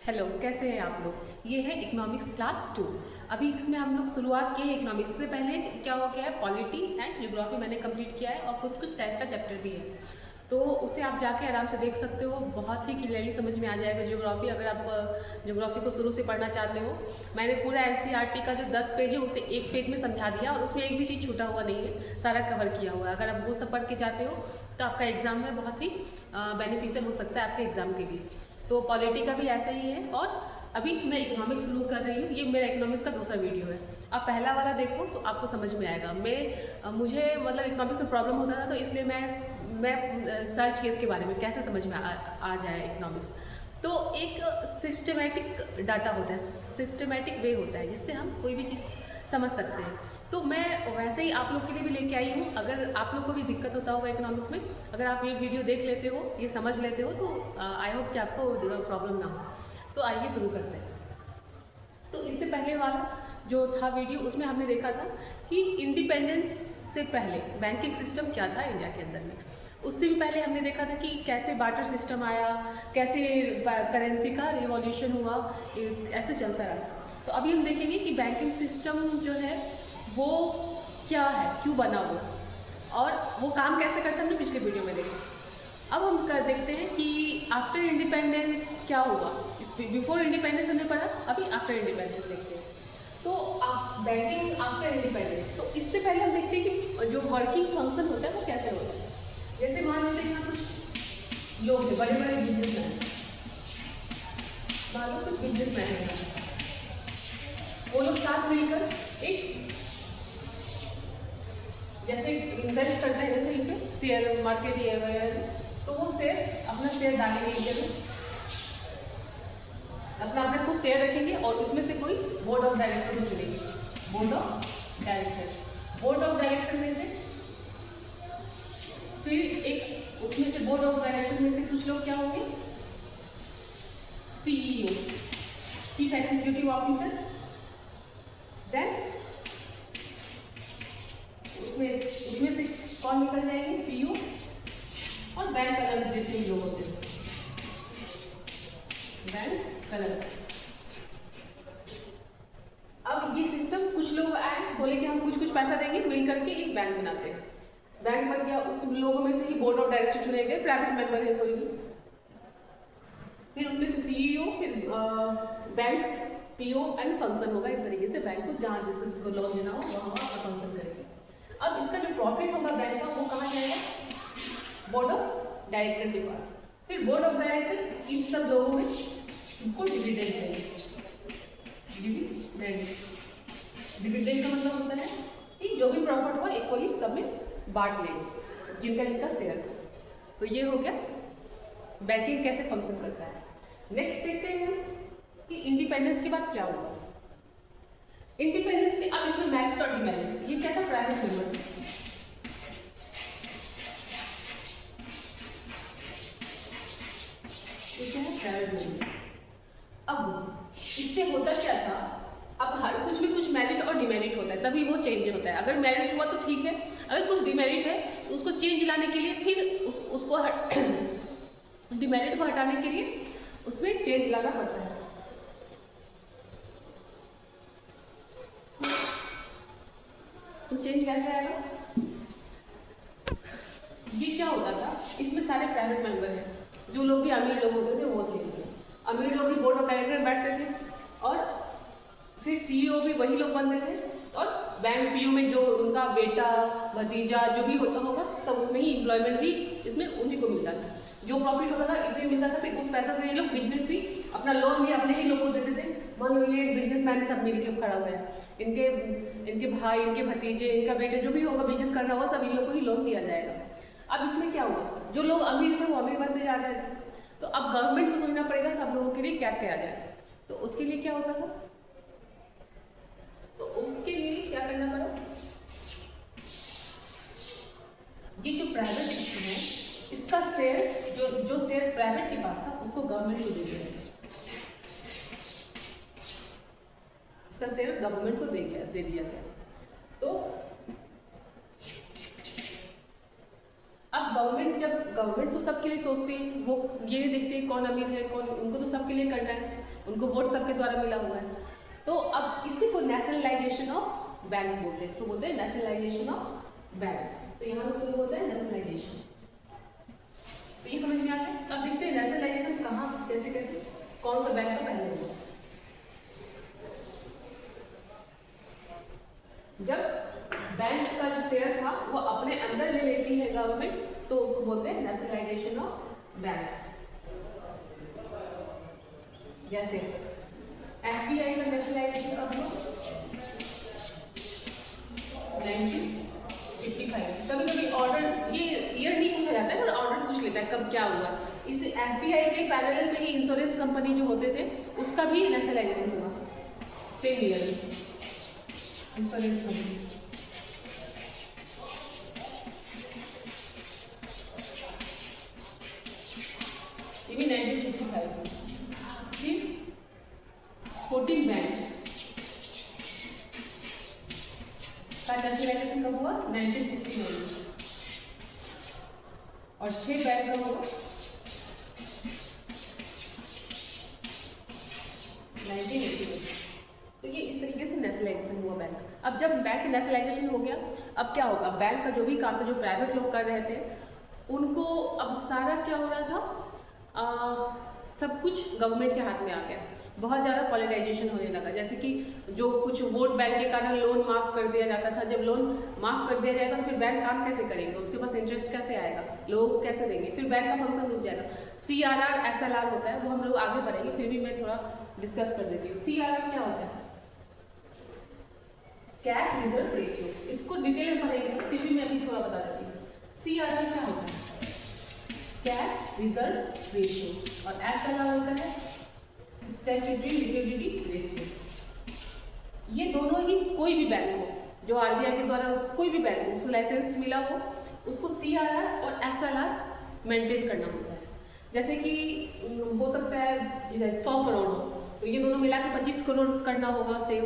Hello, कैसे हैं आप लोग। ये है इकोनॉमिक्स क्लास 2। अभी इसमें हम लोग शुरुआत की है इकोनॉमिक्स से। पहले क्या हो गया है, पॉलिटी एंड ज्योग्राफी मैंने कंप्लीट किया है और कुछ साइंस का चैप्टर भी है, तो उसे आप जाके आराम से देख सकते हो। बहुत ही क्लियरली समझ में आ जाएगा ज्योग्राफी, अगर आप ज्योग्राफी को शुरू से पढ़ना चाहते हो। मैंने पूरा एनसीईआरटी का जो 10 पेज है उसे एक पेज में समझा दिया और उसमें एक भी चीज़ छूटा हुआ नहीं है, सारा कवर किया हुआ है। अगर आप वो सब पढ़ के जाते हो तो आपका एग्ज़ाम में बहुत ही बेनिफिशियल हो सकता है आपके एग्ज़ाम के लिए। तो पॉलिटी का भी ऐसा ही है। और अभी मैं इकोनॉमिक्स शुरू कर रही हूँ, ये मेरा इकोनॉमिक्स का दूसरा वीडियो है। आप पहला वाला देखो तो आपको समझ में आएगा। मुझे मतलब इकोनॉमिक्स में प्रॉब्लम होता था, तो इसलिए मैं सर्च की इसके बारे में कैसे समझ में आ जाए इकोनॉमिक्स। तो एक सिस्टमेटिक डाटा होता है, सिस्टमेटिक वे होता है जिससे हम कोई भी चीज़ समझ सकते हैं। तो मैं वैसे ही आप लोग के लिए भी लेके आई हूँ। अगर आप लोग को भी दिक्कत होता होगा इकोनॉमिक्स में, अगर आप ये वीडियो देख लेते हो, ये समझ लेते हो, तो आई होप कि आपको प्रॉब्लम ना हो। तो आइए शुरू करते हैं। तो इससे पहले वाला जो था वीडियो, उसमें हमने देखा था कि इंडिपेंडेंस से पहले बैंकिंग सिस्टम क्या था इंडिया के अंदर में। उससे भी पहले हमने देखा था कि कैसे बार्टर सिस्टम आया, कैसे करेंसी का रिवॉल्यूशन हुआ, ऐसे चलता रहा। तो अभी हम देखेंगे कि बैंकिंग सिस्टम जो है वो क्या है, क्यों बना वो, और वो काम कैसे करता है, हमने पिछले वीडियो में देखा। अब हम कर देखते हैं कि आफ्टर इंडिपेंडेंस क्या हुआ। बिफोर इंडिपेंडेंस हमने पढ़ा, अभी आफ्टर इंडिपेंडेंस देखते हैं। तो आप बैंकिंग आफ्टर इंडिपेंडेंस, तो इससे पहले हम देखते हैं कि जो वर्किंग फंक्शन होता है वो कैसे होता है। जैसे मान लेते हैं यहाँ कुछ लोग हैं, बड़े बड़े बिजनेसमैन, मान लो कुछ बिजनेसमैन हैं, वो लोग साथ मिलकर एक जैसे इन्वेस्ट करते हैं कहीं पे शेयर मार्केट या वगैरह, तो वो शेयर अपना शेयर डालेंगे इंडिया में, अपना कुछ शेयर रखेंगे और उसमें से कोई बोर्ड ऑफ डायरेक्टर को चुनेंगे। बोर्ड ऑफ डायरेक्टर में से फिर एक, उसमें से बोर्ड ऑफ डायरेक्टर में से कुछ लोग क्या होंगे, CEO, chief executive officer. Then उसमें से कौन निकल जाएंगे, पीओ और बैंक कलर जितने लोग होते हैं, बैंक कलर। अब ये सिस्टम, कुछ लोग आए बोले कि हम कुछ पैसा देंगे, मिल करके एक बैंक बनाते हैं। बैंक बन गया, उस लोगों में से ही बोर्ड ऑफ डायरेक्टर चुने गए, प्राइवेट मेंबर है कोई भी, फिर उसमें से सीईओ, फिर बैंक, पीओ एंड फंक्शन होगा। इस तरीके से बैंक को जहाँ जिसको लोन देना हो वहाँ फंक्शन करेंगे। अब इसका जो प्रॉफिट होगा बैंक का, वो कहाँ जाएगा, बोर्ड ऑफ डायरेक्टर के पास। फिर बोर्ड ऑफ डायरेक्टर इन सब लोगों में उनको डिविडेंड देंगे। डिविडेंड का मतलब होता है कि जो भी प्रॉफिट हुआ इक्वली सब में बांट लेंगे जिनका जिनका शेयर था। तो ये हो गया बैंकिंग कैसे फंक्शन करता है। नेक्स्ट देखते हैं कि इंडिपेंडेंस के बाद क्या हुआ। इंडिपेंडेंस के अब इसमें मेरिट और डिमेरिट, ये क्या था, प्राइवेट मेंबर, ये क्या है, प्राइवेट मेंबर। अब इससे होता क्या था, अब हर कुछ में कुछ मेरिट और डिमेरिट होता है, तभी वो चेंज होता है। अगर मेरिट हुआ तो ठीक है, अगर कुछ डिमेरिट है तो उसको चेंज लाने के लिए फिर उसको डिमेरिट को हटाने के लिए उसमें चेंज लाना पड़ता है। तो चेंज कैसे आएगा, ये क्या होता था, इसमें सारे प्राइवेट मेंबर हैं, जो लोग भी अमीर लोग होते थे वो थे इसमें। अमीर लोग भी बोर्ड ऑफ डायरेक्टर में बैठते थे और फिर सीईओ भी वही लोग बनते थे, और बैंक पीओ में जो उनका बेटा भतीजा जो भी होता होगा सब उसमें ही, एम्प्लॉयमेंट भी इसमें उन्हीं को मिलता था। जो प्रॉफिट होता था इसमें मिलता था। फिर उस पैसा से ये लोग बिजनेस भी, अपना लोन भी अपने ही लोग को देते थे। मान लो ये बिजनेसमैन सब मिलकर खड़ा हुआ है, इनके भाई, इनके भतीजे, इनका बेटा जो भी होगा बिजनेस कर रहा होगा, सब इन लोग को ही लोन दिया जाएगा। अब इसमें क्या हुआ, जो लोग अमीर थे वो अमीर बनते जा रहे थे, तो अब गवर्नमेंट को सोचना पड़ेगा सब लोगों के लिए क्या किया जाए। तो उसके लिए क्या होता था, तो उसके लिए क्या करना पड़ा, ये जो प्राइवेट इशू है इसका शेयर, जो शेयर प्राइवेट के पास था उसको गवर्नमेंट को दे दिया, इसका शेयर गवर्नमेंट को दे दिया गया। तो अब गवर्नमेंट तो सबके लिए सोचती है, वो ये नहीं देखती कौन अमीर है कौन, उनको तो सबके लिए करना है। उनको वोट सबके द्वारा मिला हुआ है। तो अब इसी को नेशनलाइजेशन ऑफ बैंक बोलते हैं, इसको बोलते हैं नेशनलाइजेशन ऑफ बैंक। तो यहाँ तो शुरू होता है नेशनलाइजेशन। तो ये समझ में आता है। अब देखते हैं नेशनलाइजेशन कहाँ, कैसे कैसे, कौन सा बैंक का पहले हुआ। जब बैंक का जो शेयर था वो अपने अंदर ले लेती है गवर्नमेंट, तो उसको बोलते हैं नेशनलाइजेशन ऑफ बैंक। जैसे एसबीआई का नेशनलाइजेशन कब हुआ? 1955। कभी कभी ऑर्डर, ये ईयर नहीं पूछा जाता है पर ऑर्डर पूछ लेता है कब क्या हुआ। इस एसबीआई के पैरेलल में ही इंश्योरेंस कंपनी जो होते थे उसका भी नेशनलाइजेशन हुआ सेम ईयर में, इंश्योरेंस कंपनी। ये भी 1955 में। फिर स्पोर्टिंग बैंक का नेशनलाइजेशन कब हुआ? 1969 में। और 6 बैंक कब हुआ? 1980 में। तो ये इस तरीके से नेशनलाइजेशन हुआ बैंक। अब जब बैंक नेशनलाइजेशन हो गया, अब क्या होगा? बैंक का जो भी काम था, जो प्राइवेट लोग कर रहे थे, उनको अब सारा क्या हो रहा था, सब कुछ गवर्नमेंट के हाथ में आ गया। बहुत ज़्यादा पॉलिटाइजेशन होने लगा। जैसे कि जो कुछ वोट बैंक के कारण लोन माफ़ कर दिया जाता था, जब लोन माफ़ कर दिया जाएगा तो फिर बैंक काम कैसे करेंगे? उसके पास इंटरेस्ट कैसे आएगा? लोग कैसे देंगे? फिर बैंक का फंक्शन रुक जाएगा। CRR SLR होता है, वो हम लोग आगे बढ़ेंगे, फिर भी मैं थोड़ा डिस्कस कर देती हूँ। CRR क्या होता है? Cash reserve ratio. इसको डिटेल में पढ़ेंगे, फिर भी मैं अभी थोड़ा बता देती हूँ। CRR क्या होता है? Cash reserve ratio. और SLR होता है स्टैट्यूटरी लिक्विडिटी रेशियो। ये दोनों ही कोई भी बैंक हो, जो RBI के द्वारा कोई भी बैंक हो, उसको लाइसेंस मिला हो, उसको CRR और SLR मेंटेन करना होता है। जैसे कि हो सकता है जैसे 100 करोड़ हो, तो ये दोनों मिला के 25 करोड़ करना होगा सेव।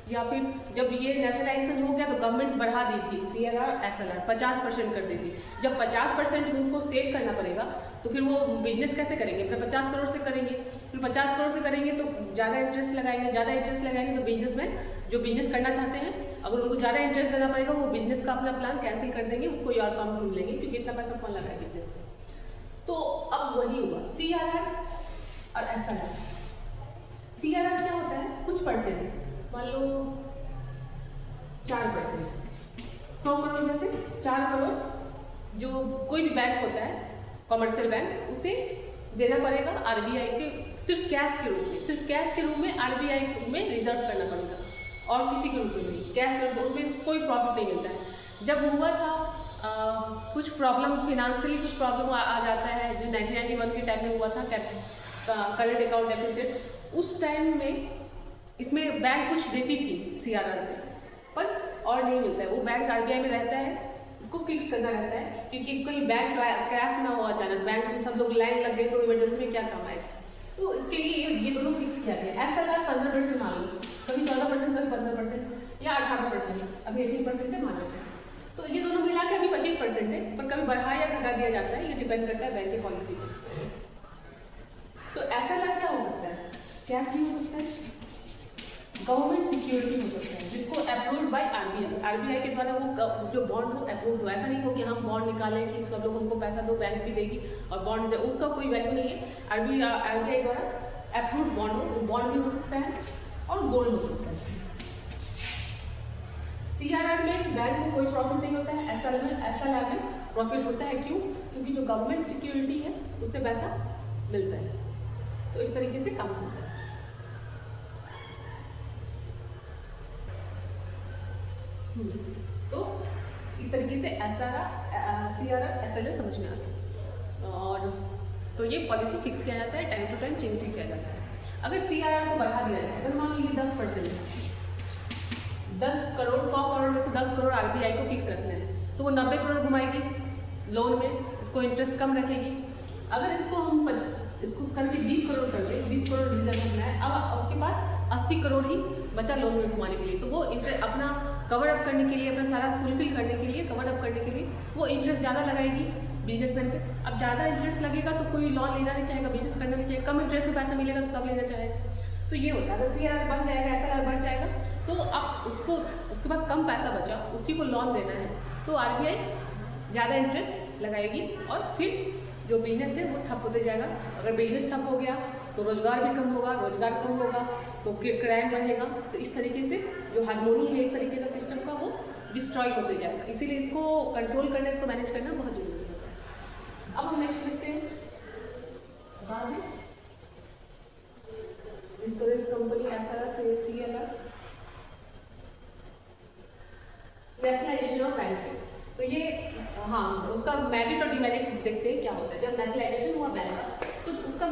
या फिर जब ये नेशनलाइजेशन हो गया तो गवर्नमेंट बढ़ा दी थी CRR SLR 50% कर दी थी। जब 50% उसको सेव करना पड़ेगा तो फिर वो बिजनेस कैसे करेंगे? फिर 50 करोड़ से करेंगे, फिर 50 करोड़ से करेंगे तो ज़्यादा इंटरेस्ट लगाएंगे, ज़्यादा इंटरेस्ट लगाएंगे तो बिजनेसमैन जो बिजनेस करना चाहते हैं, अगर उनको ज़्यादा इंटरेस्ट देना पड़ेगा, वो बिजनेस का अपना प्लान कैंसिल कर देंगे, वो कोई और काम ढूंढ लेंगे, क्योंकि इतना पैसा कौन लगाए बिजनेस में। तो अब वही हुआ CRR और SLR। CRR क्या होता है? कुछ परसेंट, मान लो 4%, 100 करोड़ में से 4 करोड़ जो कोई भी बैंक होता है, कॉमर्शियल बैंक, उसे देना पड़ेगा RBI के, सिर्फ कैश के रूप में, सिर्फ कैश के रूप में RBI में रिजर्व करना पड़ेगा, और किसी के रूप में नहीं, कैश के रूप में। उसमें कोई प्रॉफिट नहीं मिलता है। जब हुआ था कुछ प्रॉब्लम, फिनेंशियली कुछ प्रॉब्लम आ जाता है, जो 1991 के टाइम में हुआ था, करेंट अकाउंट डेफिसिट, उस टाइम में इसमें बैंक कुछ देती थी CRR में, पर और नहीं मिलता है। वो बैंक RBI में रहता है, इसको फिक्स करना रहता है, क्योंकि कोई बैंक क्रैश ना हो अचानक, बैंक में सब लोग लाइन लग गए तो इमरजेंसी में क्या काम आएगा। तो इसके लिए ये दोनों फिक्स किया गया। SLR 15% मान लो, कभी 14%, कभी 15% या 18%, अभी 18% है मान लेते हैं। तो ये दोनों मिला के अभी 25% है, पर कभी बढ़ा या घटा दिया जाता है, ये डिपेंड करता है बैंक की पॉलिसी पर। तो SLR क्या हो सकता है? कैश भी हो सकता है, गवर्नमेंट सिक्योरिटी हो सकता है, जिसको अप्रूव्ड बाय RBI के द्वारा वो जो बॉन्ड हो अप्रूव्ड हो। ऐसा नहीं हो कि हम बॉन्ड निकालें कि सब लोग हमको पैसा दो, बैंक भी देगी और बॉन्ड, उसका कोई वैल्यू नहीं है। RBI द्वारा अप्रूव्ड बॉन्ड हो, वो बॉन्ड भी हो सकता है और गोल्ड हो सकता है। CRR में बैंक को कोई प्रॉफिट नहीं होता है, SLR में प्रॉफिट होता है। क्यों? क्योंकि जो गवर्नमेंट सिक्योरिटी है उससे पैसा मिलता है। तो इस तरीके से काम चलता है। तो इस तरीके से CRR SLR समझ में आ गया। और तो ये पॉलिसी फिक्स किया जाता है, टाइम टू टाइम चेंज भी किया जाता है। अगर CRR को बढ़ा दिया जाए, अगर मान लीजिए 10%, 10 करोड़, 100 करोड़ में से 10 करोड़ RBI को फिक्स रखना है, तो वो 90 करोड़ घुमाएगी लोन में, उसको इंटरेस्ट कम रखेगी। अगर इसको हम इसको करके 20 करोड़ कर दे, 20 करोड़ रिजर्व रखना है, अब उसके पास 80 करोड़ ही बचा लोन में घुमाने के लिए, तो वो अपना कवर अप करने के लिए, अपना सारा फुलफिल करने के लिए, कवर अप करने के लिए वो इंटरेस्ट ज़्यादा लगाएगी बिजनेसमैन पे। अब ज़्यादा इंटरेस्ट लगेगा तो कोई लोन लेना नहीं चाहेगा, बिजनेस करना नहीं चाहेगा, कम इंटरेस्ट में पैसा मिलेगा तो सब लेना चाहेगा। तो ये होता है, अगर CRR बढ़ जाएगा, SLR बढ़ जाएगा, तो अब उसको, उसके पास कम पैसा बचा, उसी को लोन देना है, तो RBI ज़्यादा इंटरेस्ट लगाएगी और फिर जो बिजनेस है वो ठप होते जाएगा। अगर बिजनेस ठप हो गया तो रोजगार भी कम होगा, रोजगार कम होगा तो क्राइम बढ़ेगा। तो इस तरीके से जो हार्मोनी है एक तरीके का सिस्टम का, वो डिस्ट्रॉय होते जाएगा। इसीलिए इसको कंट्रोल करना, इसको मैनेज करना बहुत जरूरी होता है। अब हम नेक्स्ट देखते हैं, बता दें इंश्योरेंस कंपनी SRR से CLR, नेशनलाइजेशन ऑफ बैंक। तो ये हाँ, उसका मेरिट और डिमेरिट देखते हैं क्या होता है। जब नेशनलाइजेशन हुआ बैंक का, तो उसका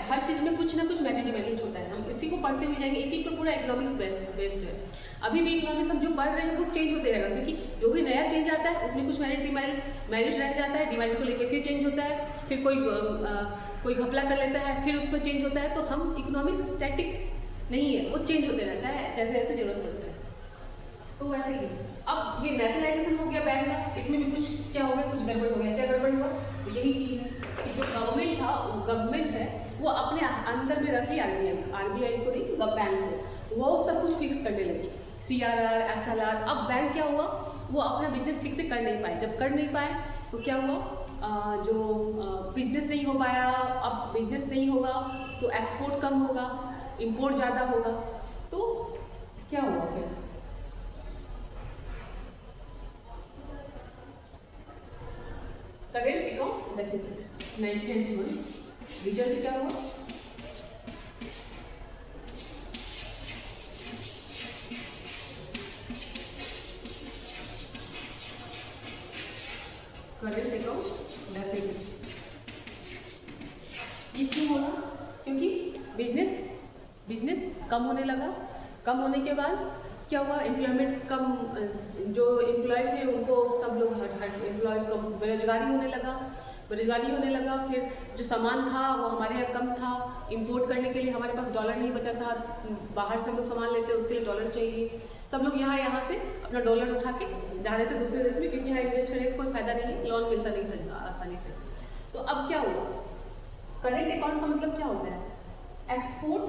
हर चीज़ में कुछ ना कुछ मेरिट डिमेरिट होता है। हम इसी को पढ़ते हुए जाएंगे, इसी पर पूरा इकोनॉमिक्स बेस्ड है। अभी भी इकोनॉमिक्स हम जो पढ़ रहे हैं वो चेंज होते रहेगा, क्योंकि जो भी नया चेंज आता है उसमें कुछ मेरिट रह जाता है, डिमेरिट को लेकर फिर चेंज होता है, फिर कोई घपला कर लेता है, फिर उस पर चेंज होता है। तो हम इकोनॉमिक्स स्टैटिक नहीं है, वो चेंज होते रहता है जैसे जैसे जरूरत पड़ता है। तो वैसे ही अब ये नेशनलाइजेशन हो गया बैंक का, इसमें भी कुछ क्या हो गया, कुछ गड़बड़ हो गया। क्या गड़बड़ हुआ? तो यही चीज़ है कि जो गवर्नमेंट है वो अपने अंदर में रख ली आरबीआई को नहीं, बैंक को, वो सब कुछ फिक्स करने लगी, CRR SLR। अब बैंक क्या हुआ, वो अपना बिजनेस ठीक से कर नहीं पाए। जब कर नहीं पाए तो क्या हुआ, जो बिजनेस नहीं हो पाया, अब बिजनेस नहीं होगा तो एक्सपोर्ट कम होगा, इंपोर्ट ज़्यादा होगा। तो क्या हुआ फिर, करेंट अकाउंट डेफिसिट 1991। रिजल्ट क्या हुआ, करेंट अकाउंट डेफिसिट। ये क्यों होगा? क्योंकि बिजनेस कम होने लगा। कम होने के बाद क्या हुआ, एम्प्लॉयमेंट कम, जो एम्प्लॉय थे उनको सब लोग एम्प्लॉय कम, बेरोजगारी होने लगा। फिर जो सामान था वो हमारे यहाँ कम था, इंपोर्ट करने के लिए हमारे पास डॉलर नहीं बचा था, बाहर से हम लोग सामान लेते हैं उसके लिए डॉलर चाहिए। सब लोग यहाँ से अपना डॉलर उठा के जा रहे थे दूसरे देश में, क्योंकि यहाँ इन्वेस्ट करने का कोई फायदा नहीं है, लोन मिलता नहीं था आसानी से। तो अब क्या हुआ, करेंट अकाउंट का मतलब क्या होता है, एक्सपोर्ट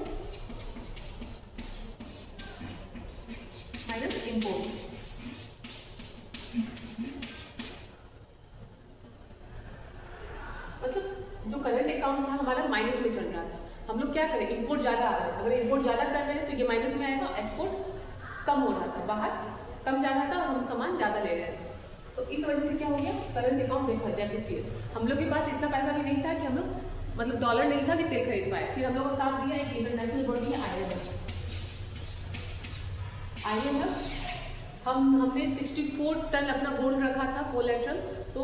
माइनस इंपोर्ट। मतलब जो करंट अकाउंट था हमारा माइनस में चल रहा था। हम लोग क्या करें, इंपोर्ट ज़्यादा आ रहा है, अगर इंपोर्ट ज़्यादा कर रहे हैं तो ये माइनस में आएगा, एक्सपोर्ट कम हो रहा था, बाहर कम जा रहा था और हम सामान ज़्यादा ले रहे थे। तो इस वजह से क्या हो गया, करंट अकाउंट देखा डेफिसिट। हम लोग के पास इतना पैसा भी नहीं था कि हम लोग, मतलब डॉलर नहीं था कि तेल खरीद पाए। फिर हम लोग को साथ दिया एक इंटरनेशनल बॉडी है IMF। हमने 64 टन अपना गोल्ड रखा था कोलेट्रल, तो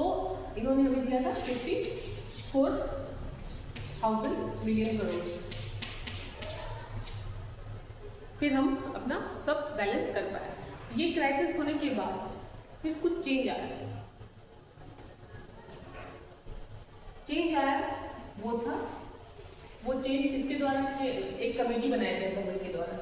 इन्होंने हमें दिया था 54,000 मिलियन करोड़। फिर हम अपना सब बैलेंस कर पाए। ये क्राइसिस होने के बाद फिर कुछ चेंज आया। वो चेंज किसके द्वारा, एक कमेटी बनाया गया था उनके द्वारा,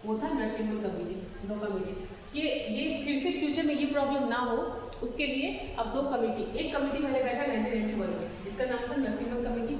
वो था नरसिम्हन कमेटी, 2 कमेटी। ये फिर से फ्यूचर में ये प्रॉब्लम ना हो उसके लिए अब 2 कमेटी, एक कमेटी पहले बैठा 1991 में, जिसका नाम था नरसिम्हन कमेटी 1।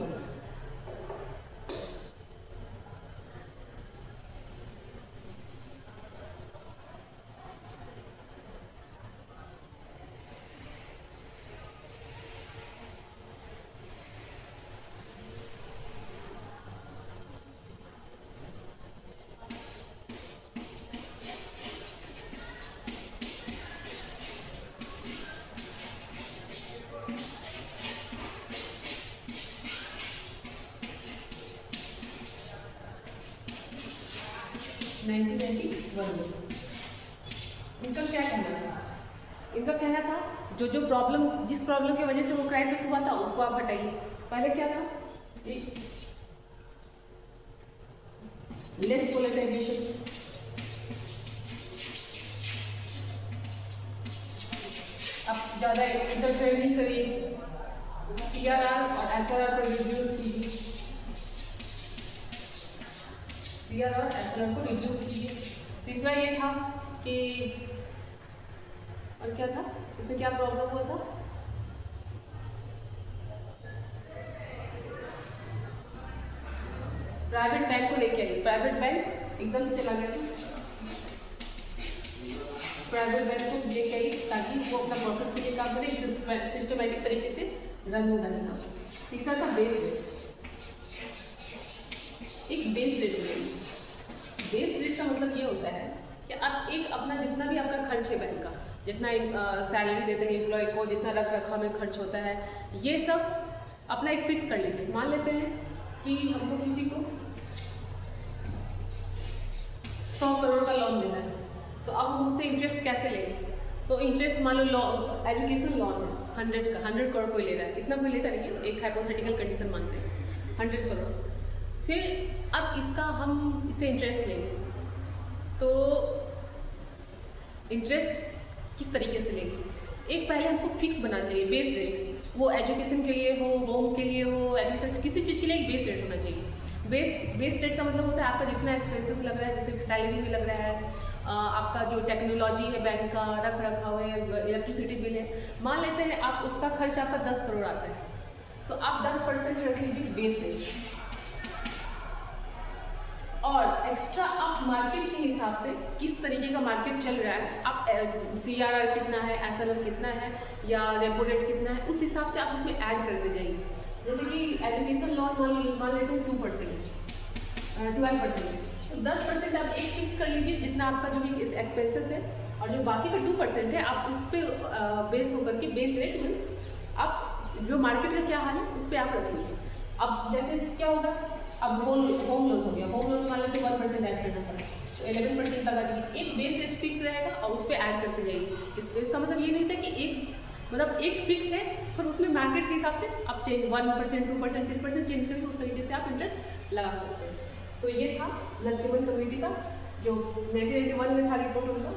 इनका क्या कहना था, इनका कहना था जो प्रॉब्लम, जिस प्रॉब्लम की वजह से वो क्राइसिस हुआ था उसको आप हटाइए। पहले क्या था, लेस पोलराइजेशन, अब ज़्यादा इंटरफेयर नहीं करिए, CRR और SLR को रिड्यूस कीजिए, CRR और SLR को रिड्यूस कीजिए। तीसरा ये था कि, और क्या था इसमें, क्या प्रॉब्लम हुआ था, प्राइवेट बैंक को लेके आइए। प्राइवेट बैंक एकदम से चला गया, प्राइवेट बैंक को लेके आइए ताकि वो अपना प्रॉफिट के लिए काम करे, सिस्टमेटिक तरीके से रन होगा नहीं। तीसरा था बेस रेट। एक बेस रेट है। बेस रेट का मतलब ये होता है कि आप एक अपना जितना भी आपका खर्च है बैंक का, जितना सैलरी देते हैं एम्प्लॉय को, जितना रख रखाव में खर्च होता है, ये सब अपना एक फिक्स कर लीजिए। मान लेते हैं कि हमको किसी को 100 करोड़ का लोन देना है, तो अब हम उससे इंटरेस्ट कैसे लेंगे? तो इंटरेस्ट मान लो एजुकेशन लोन है 100 करोड़ कोई ले रहा है, इतना कोई लेता नहीं है, एक हाइपोथेटिकल कंडीशन मानते हैं 100 करोड़। फिर अब इसका हम इसे इंटरेस्ट लेंगे, तो इंटरेस्ट किस तरीके से लेंगे? एक पहले हमको फिक्स बनाना चाहिए बेस रेट, वो एजुकेशन के लिए हो, होम के लिए हो, एग्रीकल्चर, किसी चीज़ के लिए एक बेस रेट होना चाहिए। बेस रेट का मतलब होता है आपका जितना एक्सपेंसेस लग रहा है, जैसे सैलरी भी लग रहा है, आपका जो टेक्नोलॉजी है बैंक का, रख रखाव है, इलेक्ट्रिसिटी बिल है, मान लेते हैं आप उसका खर्च आपका 10 करोड़ आता है, तो आप 10% रख लीजिए बेस रेट, और एक्स्ट्रा आप मार्केट के हिसाब से किस तरीके का मार्केट चल रहा है, आप CRR कितना है, SLR कितना है, या रेपो रेट कितना है, उस हिसाब से आप उसमें ऐड करते जाइए। जैसे कि एजुकेशन लोन मान लेते हैं 2%, 12%, तो 10% आप एक फिक्स कर लीजिए जितना आपका जो भी एक्सपेंसेस है, और जो बाकी का 2% है आप उस पर बेस होकर के, बेस रेट मीन्स आप जो मार्केट का क्या हाल है उस पर आप रख लीजिए। अब जैसे क्या होगा, अब होम लोन हो गया, होम लोन मान लेते 1% ऐड करना पड़ा, तो 11% लगा दिए। एक बेस रेट फिक्स रहेगा और उस पर ऐड करते जाइए। इसका मतलब ये नहीं था कि एक फिक्स है, फिर उसमें मार्केट के हिसाब से आप चेंज 1%, 2%, 3% चेंज करके उस तरीके से आप इंटरेस्ट लगा सकते हैं। तो ये था नरसिम्हन कमेटी का, जो 1981 में था रिपोर्ट उनका,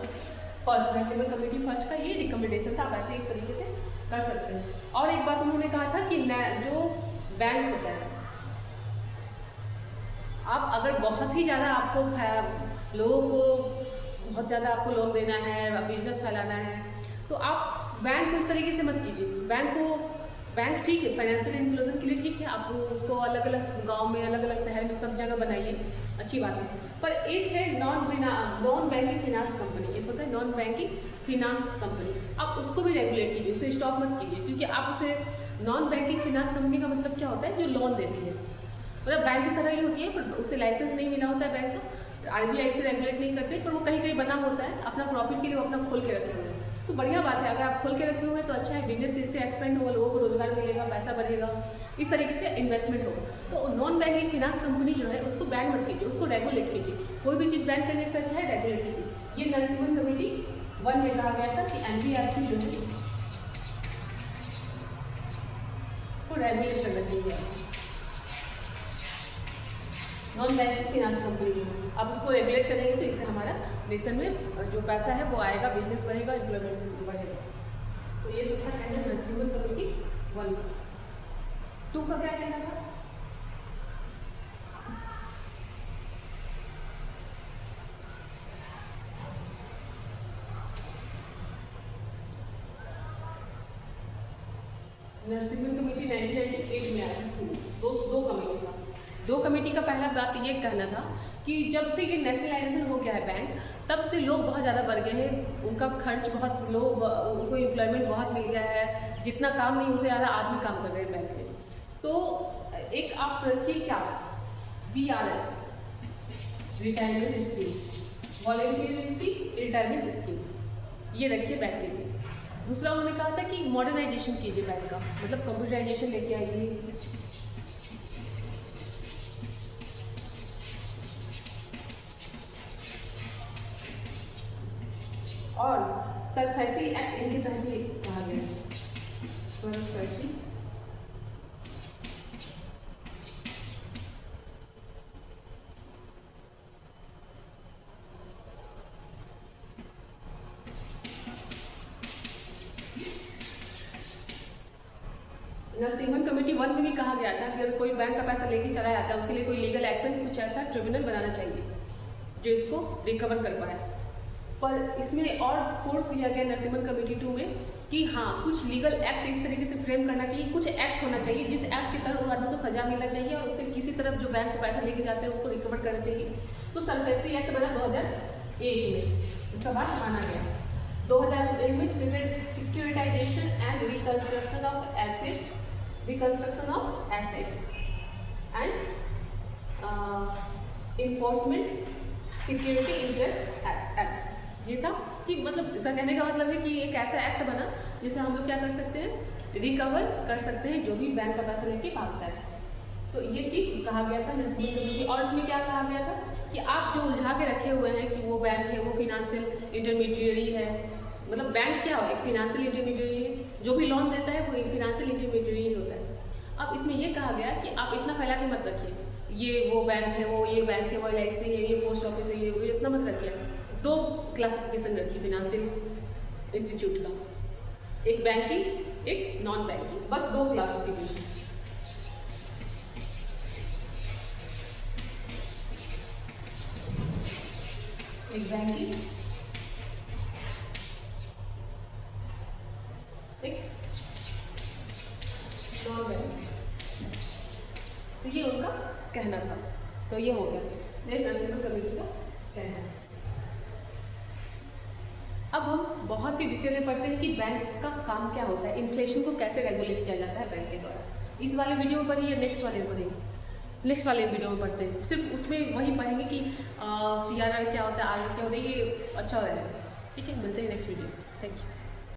फर्स्ट नरसिम्हन कमेटी फर्स्ट का ये रिकमेंडेशन था। आप ऐसे इस तरीके से कर सकते हैं। और एक बात उन्होंने कहा था कि जो बैंक होता है, आप अगर बहुत ही ज़्यादा आपको लोगों को बहुत ज़्यादा आपको लोन देना है, बिजनेस फैलाना है, तो आप बैंक को इस तरीके से मत कीजिए। बैंक ठीक है फाइनेंशियल इंक्लूजन के लिए ठीक है, आप उसको अलग अलग गांव में, अलग अलग शहर में, सब जगह बनाइए, अच्छी बात है। पर एक है नॉन बैंकिंग फिनांस कंपनी, एक होता है नॉन बैंकिंग फिनांस कंपनी, आप उसको भी रेगुलेट कीजिए, उसे स्टॉप मत कीजिए, क्योंकि आप उसे नॉन बैंकिंग फिनांस कंपनी का मतलब क्या होता है, जो लोन देती है, मतलब बैंक की तरह ही होती है, पर उसे लाइसेंस नहीं मिला होता है बैंक का, RBI उसे रेगुलेट नहीं करते, पर वो कहीं कहीं बना होता है अपना प्रॉफिट के लिए, वो अपना खोल के रखे हुए हैं। तो बढ़िया बात है, अगर आप खोल के रखे हुए हैं तो अच्छा है, बिजनेस इससे एक्सपेंड होगा, लोगों को रोजगार मिलेगा, पैसा बढ़ेगा, इस तरीके से इन्वेस्टमेंट होगा। तो नॉन बैंकिंग फिनांस कंपनी जो है उसको बैन मत कीजिए, उसको रेगुलेट कीजिए। कोई भी चीज़ बैन करने से अच्छा है रेगुलेट कीजिए। ये नरसिम्हन कमेटी 1 में कहा गया था कि NBFC जो है को रेगुलेट करना चाहिए, नॉन बैंकिंग फिनांस कंपनी जो है, अब उसको रेगुलेट करेंगे तो इससे हमारा नेशन में जो पैसा है वो आएगा, बिजनेस बढ़ेगा, एम्प्लॉयमेंट बढ़ेगा। तो ये सब था कहना नरसिम्हन कमेटी 1 का। 2 का क्या कहना था? नरसिम्हन कमेटी 1998 में आया, दो कमेटी का पहला बात ये कहना था कि जब से ये नेशनलाइजेशन हो गया है बैंक, तब से लोग बहुत ज़्यादा बढ़ गए हैं, उनका खर्च बहुत, उनको एम्प्लॉयमेंट बहुत मिल गया है, जितना काम नहीं उससे ज़्यादा आदमी काम कर रहे हैं बैंक में। तो एक आप रखिए क्या, VRS retirement scheme, voluntary retirement scheme, ये रखिए बैंक के लिए। दूसरा उन्होंने कहा था कि मॉडर्नाइजेशन कीजिए बैंक का, मतलब कंप्यूटराइजेशन लेके आइए, और सरफेसी एक्ट इनके तहत ही कहा गया है, सरफेसी नरसिम्हन कमेटी 1 में भी कहा गया था कि अगर कोई बैंक का पैसा लेके चला जाता है उसके लिए कोई लीगल एक्शन, कुछ ऐसा ट्रिब्यूनल बनाना चाहिए जो इसको रिकवर कर पाए। पर इसमें और फोर्स दिया गया नरसिम्हन कमेटी 2 में कि हाँ कुछ लीगल एक्ट इस तरीके से फ्रेम करना चाहिए, कुछ एक्ट होना चाहिए जिस एक्ट के तहत उस आदमी को सजा मिलना चाहिए और उससे किसी तरफ जो बैंक को पैसा लेके जाते हैं उसको रिकवर करना चाहिए। तो सरफेसी एक्ट बना 2001 में, इसका बाद माना गया। 2001 में securitisation and reconstruction of asset and enforcement security interest act. ये था कि मतलब इसका कहने का मतलब है कि एक ऐसा एक्ट बना जिससे हम लोग क्या कर सकते हैं, रिकवर कर सकते हैं जो भी बैंक का पैसा लेके भागता है। तो ये चीज़ कहा गया था नरसिम्हन कमेटी। और इसमें क्या कहा गया था कि आप जो उलझा के रखे हुए हैं कि वो बैंक है, वो फिनेंशियल इंटरमीडियरी है, मतलब बैंक क्या हो, एक फिनेंशियल इंटरमीडियरी है, जो भी लोन देता है वो एक फिनेंशियल इंटरमीडियरी ही होता है। अब इसमें ये कहा गया कि आप इतना फैला के मत रखिए, ये वो बैंक है, वो ये बैंक है, वो LIC है, ये पोस्ट ऑफिस है, ये इतना मत रखिए। 2 क्लासिफिकेशन रखिए फिनेंशियल इंस्टीट्यूट का, एक बैंकिंग एक नॉन बैंकिंग, बस 2 क्लासिफिकेशन। एक बैंकिंग एक नॉन बैंकिंग। तो ये उनका कहना था। तो ये हो गया, ये नरसिम्हन कमेटी का कहना है। अब हम बहुत ही डिटेल में पढ़ते हैं कि बैंक का काम क्या होता है, इन्फ्लेशन को कैसे रेगुलेट किया जाता है बैंक के द्वारा। इस वाले वीडियो में पढ़िए या नेक्स्ट वाले में पढ़ेंगे? नेक्स्ट वाले वीडियो में पढ़ते हैं, सिर्फ उसमें वही पढ़ेंगे कि CRR क्या होता है, RR क्या होता है, ये अच्छा रहेगा। ठीक है, मिलते हैं नेक्स्ट वीडियो। Thank you.